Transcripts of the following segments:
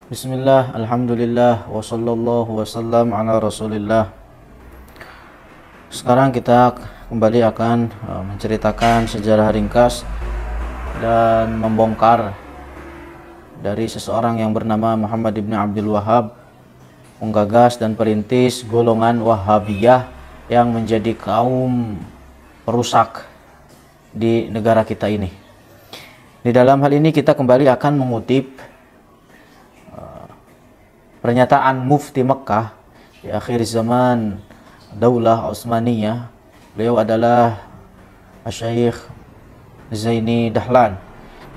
Bismillah, alhamdulillah, wa sallallahu wasallam ala rasulillah. Sekarang kita kembali akan menceritakan sejarah ringkas dan membongkar dari seseorang yang bernama Muhammad ibn Abdul Wahhab, penggagas dan perintis golongan Wahhabiyah yang menjadi kaum perusak di negara kita ini. Di dalam hal ini kita kembali akan mengutip pernyataan Mufti Mekah di akhir zaman Daulah Utsmaniyah. Beliau adalah Syekh Zaini Dahlan.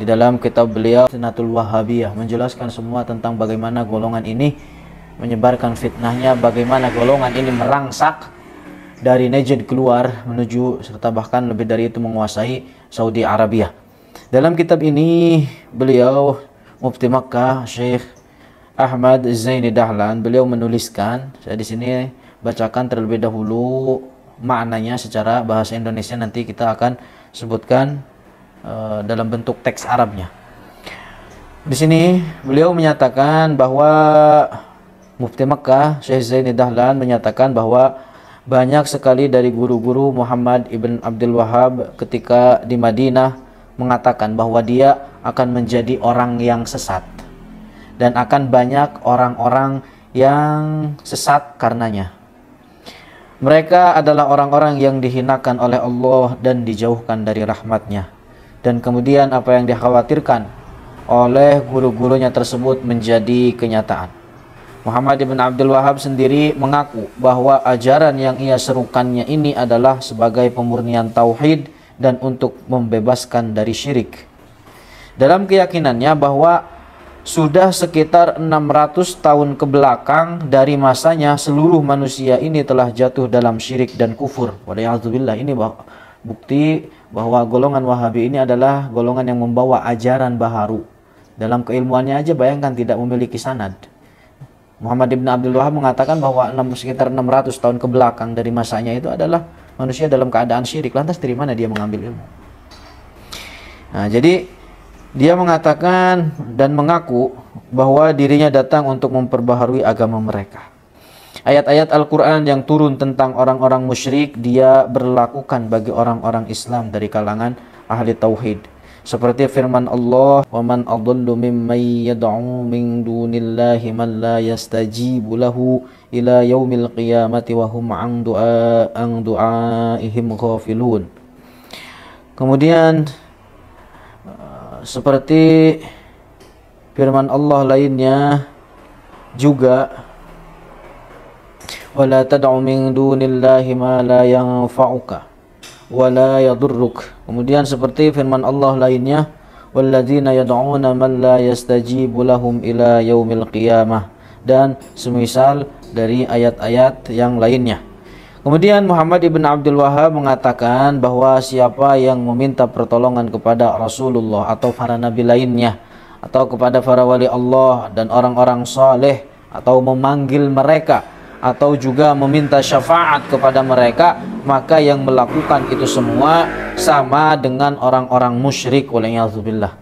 Di dalam kitab beliau Fitnatul Wahhabiyah menjelaskan semua tentang bagaimana golongan ini menyebarkan fitnahnya, bagaimana golongan ini merangsak dari Najd keluar menuju serta bahkan lebih dari itu menguasai Saudi Arabia. Dalam kitab ini beliau Mufti Mekah Syekh Ahmad Zaini Dahlan, beliau menuliskan, saya di sini bacakan terlebih dahulu maknanya secara bahasa Indonesia, nanti kita akan sebutkan dalam bentuk teks Arabnya. Di sini beliau menyatakan bahwa Mufti Mekah Syekh Zaini Dahlan menyatakan bahwa banyak sekali dari guru-guru Muhammad ibn Abdul Wahhab ketika di Madinah mengatakan bahwa dia akan menjadi orang yang sesat. Dan akan banyak orang-orang yang sesat karenanya. Mereka adalah orang-orang yang dihinakan oleh Allah dan dijauhkan dari rahmatnya. Dan kemudian apa yang dikhawatirkan oleh guru-gurunya tersebut menjadi kenyataan. Muhammad ibn Abdul Wahhab sendiri mengaku bahwa ajaran yang ia serukannya ini adalah sebagai pemurnian tauhid dan untuk membebaskan dari syirik. Dalam keyakinannya bahwa sudah sekitar 600 tahun ke belakang dari masanya seluruh manusia ini telah jatuh dalam syirik dan kufur. Waliyahzubillah, ini bukti bahwa golongan Wahabi ini adalah golongan yang membawa ajaran baharu. Dalam keilmuannya aja bayangkan tidak memiliki sanad. Muhammad ibn Abdul Wahhab mengatakan bahwa sekitar 600 tahun ke belakang dari masanya itu adalah manusia dalam keadaan syirik. Lantas dari mana dia mengambil ilmu? Nah, jadi dia mengatakan dan mengaku bahwa dirinya datang untuk memperbaharui agama mereka. Ayat-ayat Al-Quran yang turun tentang orang-orang musyrik dia berlakukan bagi orang-orang Islam dari kalangan ahli tauhid. Seperti firman Allah, "Wa man adallu mimman yad'u min dunillahi man la yastajibu lahu ila yaumil qiyamati wa hum an du'aihim ghafilun." Kemudian seperti firman Allah lainnya juga, wala tad'u min dunillahi ma la yanfa'uka wa la yadurruk. Kemudian seperti firman Allah lainnya, walladzina yad'una man la yastajibu lahum ila yaumil qiyamah, dan semisal dari ayat-ayat yang lainnya. Kemudian Muhammad ibn Abdul Wahhab mengatakan bahwa siapa yang meminta pertolongan kepada Rasulullah atau para nabi lainnya atau kepada para wali Allah dan orang-orang saleh, atau memanggil mereka atau juga meminta syafaat kepada mereka, maka yang melakukan itu semua sama dengan orang-orang musyrik, waliyahzubillah.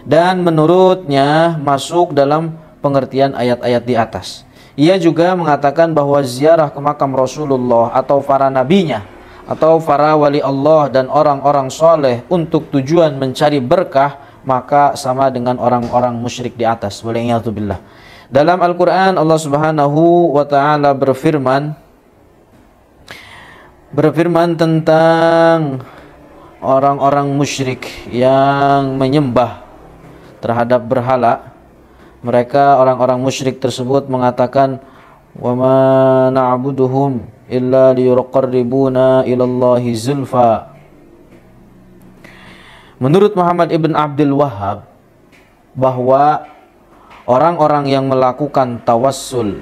Dan menurutnya masuk dalam pengertian ayat-ayat di atas. Ia juga mengatakan bahwa ziarah ke makam Rasulullah atau para nabinya atau para wali Allah dan orang-orang soleh untuk tujuan mencari berkah, maka sama dengan orang-orang musyrik di atas. Waliyahzubillah. Dalam Al-Quran Allah Subhanahu wa ta'ala berfirman tentang orang-orang musyrik yang menyembah terhadap berhala. Mereka orang-orang musyrik tersebut mengatakan, wa ma na'buduhum illa liyuqarribuna ilallahi zulfa. Menurut Muhammad ibn Abdul Wahhab bahwa orang-orang yang melakukan tawassul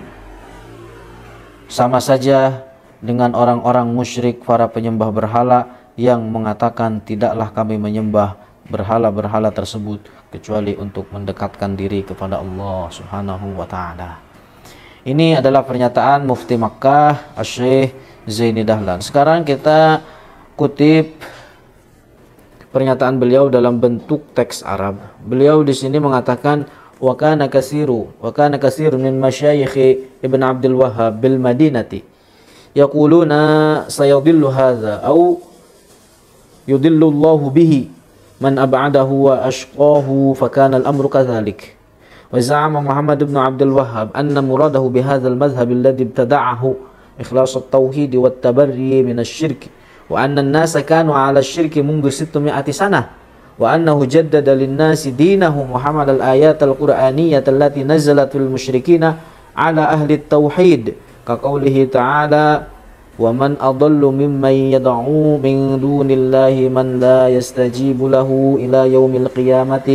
sama saja dengan orang-orang musyrik, para penyembah berhala yang mengatakan tidaklah kami menyembah berhala-berhala tersebut kecuali untuk mendekatkan diri kepada Allah Subhanahu wa ta'ala. Ini adalah pernyataan Mufti Makkah Syekh Zaini Dahlan. Sekarang kita kutip pernyataan beliau dalam bentuk teks Arab. Beliau di sini mengatakan, وكان كثير من مشايخ ابن عبد الوهاب بالمدينة يقولون سيضل هذا أو يضل الله به من أبعده وأشقاه فكان الأمر كذلك. وزعم محمد بن عبد الوهاب أن مراده بهذا المذهب الذي ابتدعه إخلاص التوحيد والتبري من الشرك، وأن الناس كانوا على الشرك منذ 600 سنة، وأنه جدد للناس دينهم وحمل الآيات القرآنية التي نزلت في المشركين على أهل التوحيد، كقوله تعالى: ومن أضل ممن يدعو من دون الله من لا يستجيب له إلى يوم القيامة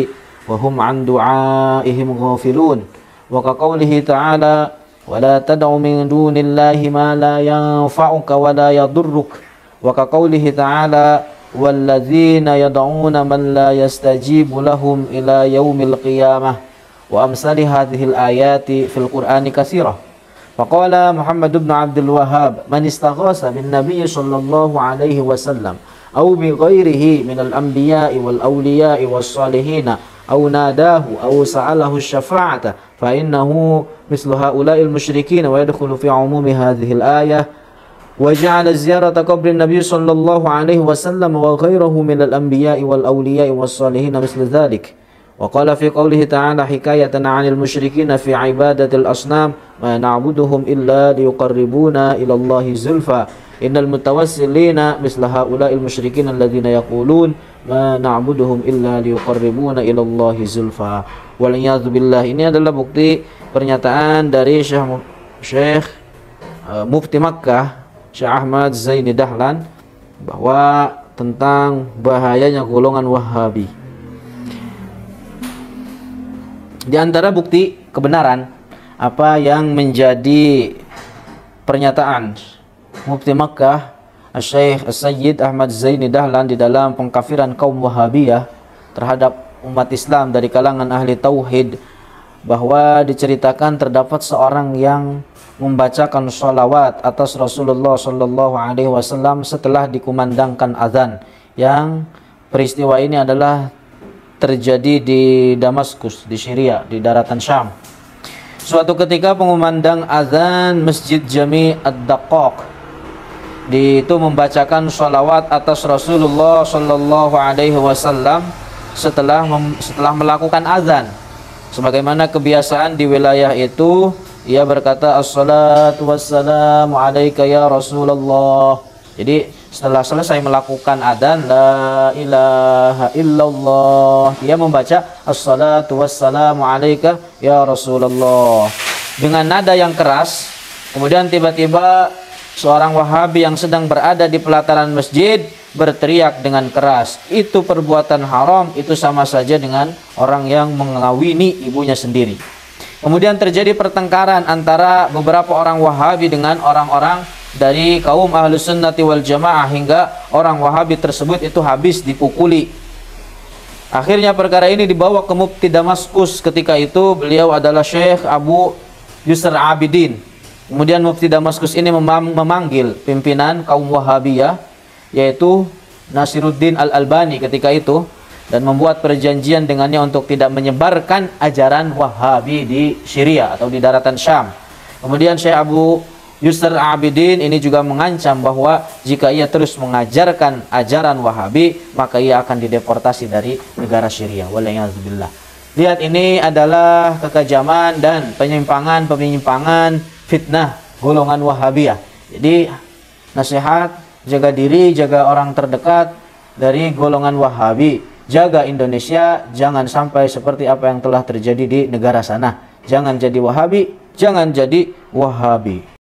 وهم عن دعائهم غافلون، وكقوله تعالى: ولا تدع من دون الله ما لا ينفعك ولا يضرك، وكقوله تعالى: والذين يدعون من لا يستجيب لهم إلى يوم القيامة، وأمثال هذه الآيات في القرآن كثيرة. فقال محمد بن عبد الوهاب: من استغاث بالنبي صلى الله عليه وسلم أو بغيره من الأنبياء والأولياء والصالحين أو ناداه أو سأله الشفاعة فإنه مثل هؤلاء المشركين ويدخل في عموم هذه الآية. وجعل زيارة قبر النبي صلى الله عليه وسلم وغيره من الأنبياء والأولياء والصالحين مثل ذلك. وقال في قوله تعالى حكاية عن المشركين في عبادة الأصنام: ما نعبدهم إلا ليقربونا إلى الله زلفى إن المتوسلين مثل هؤلاء المشركين الذين يقولون ما na'buduhum illa liyuqarribuna ilallahi zulfa. Waliyadzu billah. Ini adalah bukti pernyataan dari Syekh Mufti Makkah Syekh Ahmad Zaini Dahlan bahwa tentang bahayanya golongan Wahabi. Di antara bukti kebenaran apa yang menjadi pernyataan Mufti Makkah Syekh Sayyid Ahmad Zaini Dahlan di dalam pengkafiran kaum Wahabiyah terhadap umat Islam dari kalangan ahli tauhid, bahwa diceritakan terdapat seorang yang membacakan sholawat atas Rasulullah Shallallahu Alaihi Wasallam setelah dikumandangkan azan, yang peristiwa ini adalah terjadi di Damaskus, di Syria, di daratan Syam. Suatu ketika pengumandang azan Masjid Jami' Ad-Daqqaq itu membacakan sholawat atas Rasulullah Shallallahu Alaihi Wasallam setelah melakukan azan. Sebagaimana kebiasaan di wilayah itu, ia berkata assalatu wassalamu alaika ya Rasulullah. Jadi setelah selesai melakukan adzan la ilaha illallah, dia membaca assalatu wassalamu alaika ya Rasulullah dengan nada yang keras. Kemudian tiba-tiba seorang Wahabi yang sedang berada di pelataran masjid berteriak dengan keras, itu perbuatan haram, itu sama saja dengan orang yang mengawini ibunya sendiri. Kemudian terjadi pertengkaran antara beberapa orang Wahabi dengan orang-orang dari kaum Ahlus Sunnati wal Jamaah, hingga orang Wahabi tersebut itu habis dipukuli. Akhirnya perkara ini dibawa ke Mufti Damaskus. Ketika itu beliau adalah Syekh Abu Yusr Abidin. Kemudian Mufti Damaskus ini memanggil pimpinan kaum Wahabiyah, yaitu Nasiruddin Al-Albani ketika itu, dan membuat perjanjian dengannya untuk tidak menyebarkan ajaran Wahabi di Syria atau di daratan Syam. Kemudian Syekh Abu Yusr Abidin ini juga mengancam bahwa jika ia terus mengajarkan ajaran Wahabi, maka ia akan dideportasi dari negara Syria. Waliyadzubillah. Lihat, ini adalah kekejaman dan penyimpangan fitnah golongan Wahabiyah. Jadi nasihat, jaga diri, jaga orang terdekat dari golongan Wahabi. Jaga Indonesia, jangan sampai seperti apa yang telah terjadi di negara sana. Jangan jadi Wahabi, jangan jadi Wahabi.